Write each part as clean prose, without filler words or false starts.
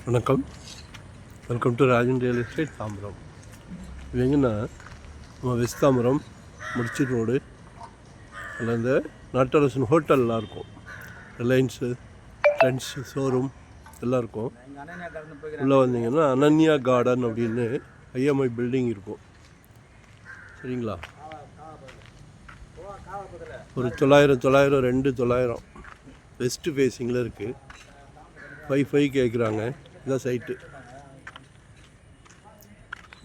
வணக்கம், welcome to Rajan real estate Tambaram. இது எங்கன்னா நம்ம வெஸ்ட் தாம்பரம் முடிச்சி ரோடு அதில் இந்த நாட்டரசன் ஹோட்டல்லாம் இருக்கும், ரிலையன்ஸு ஃப்ரெண்ட்ஸ் ஷோரூம் எல்லாம் இருக்கும். உள்ளே வந்தீங்கன்னா அனன்யா கார்டன் அப்படின்னு ஐஎம்ஐ பில்டிங் இருக்கும். சரிங்களா, ஒரு 900 2 வெஸ்ட்டு ஃபேஸிங்கில் இருக்குது. 5 கேட்குறாங்க. இதான் சைட்டு.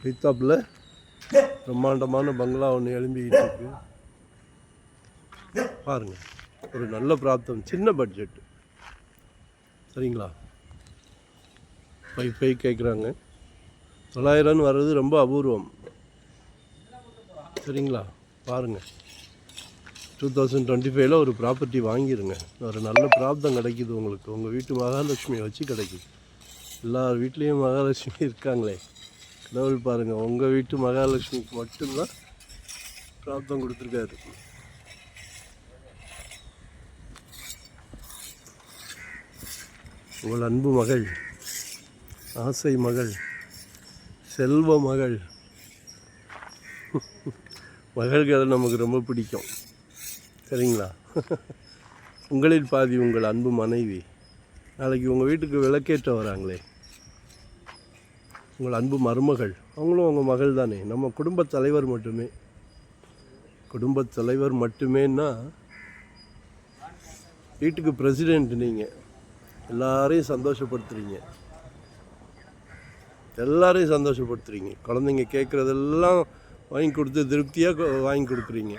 ஹித்தாப்பில் பிரம்மாண்டமான பங்களா ஒன்று எழும்பிக்கிட்டு இருக்கு. பாருங்கள், ஒரு நல்ல பிராப்தம், சின்ன பட்ஜெட்டு. சரிங்களா, 5 கேட்குறாங்க. 900 வர்றது ரொம்ப அபூர்வம். சரிங்களா, பாருங்கள், 2025 ஒரு ப்ராப்பர்ட்டி வாங்கிடுங்க. ஒரு நல்ல பிராப்தம் கிடைக்கிது உங்களுக்கு. உங்கள் வீட்டு மகாலட்சுமியை வச்சு கிடைக்கிது. எல்லார் வீட்லேயும் மகாலட்சுமி இருக்காங்களே, கடவுள் பாருங்கள், உங்கள் வீட்டு மகாலட்சுமிக்கு மட்டும்தான் பிராப்தம் கொடுத்துருக்காரு. உங்கள் அன்பு மகள், ஆசை மகள், செல்வ மகள். மகள்களை நமக்கு ரொம்ப பிடிக்கும். சரிங்களா, உங்களில் பாதி உங்கள் அன்பு மனைவி. நாளைக்கு உங்கள் வீட்டுக்கு விளக்கேற்ற வராங்களே, உங்கள் அன்பு மருமகள், அவங்களும் உங்கள் மகள் தானே. நம்ம குடும்பத் தலைவர் மட்டுமே. குடும்பத் தலைவர் மட்டுமேன்னா வீட்டுக்கு பிரசிடெண்ட் நீங்கள். எல்லாரையும் சந்தோஷப்படுத்துகிறீங்க, எல்லாரையும் சந்தோஷப்படுத்துகிறீங்க. குழந்தைங்க கேட்குறதெல்லாம் வாங்கி கொடுத்து திருப்தியாக வாங்கி கொடுக்குறீங்க.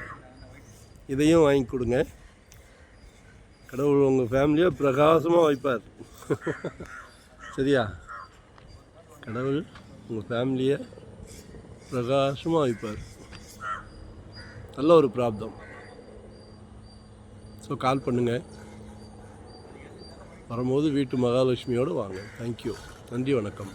இதையும் வாங்கி கொடுங்க. கடவுள் உங்கள் ஃபேமிலியை பிரகாசமாக வைப்பார். சரியா, கடவுள் உங்கள் ஃபேமிலியை பிரகாசமாக வைப்பார். நல்ல ஒரு பிராப்தம். ஸோ கால் பண்ணுங்கள். வரும்போது வீட்டு மகாலட்சுமியோடு வாங்க. தேங்க்யூ, நன்றி, வணக்கம்.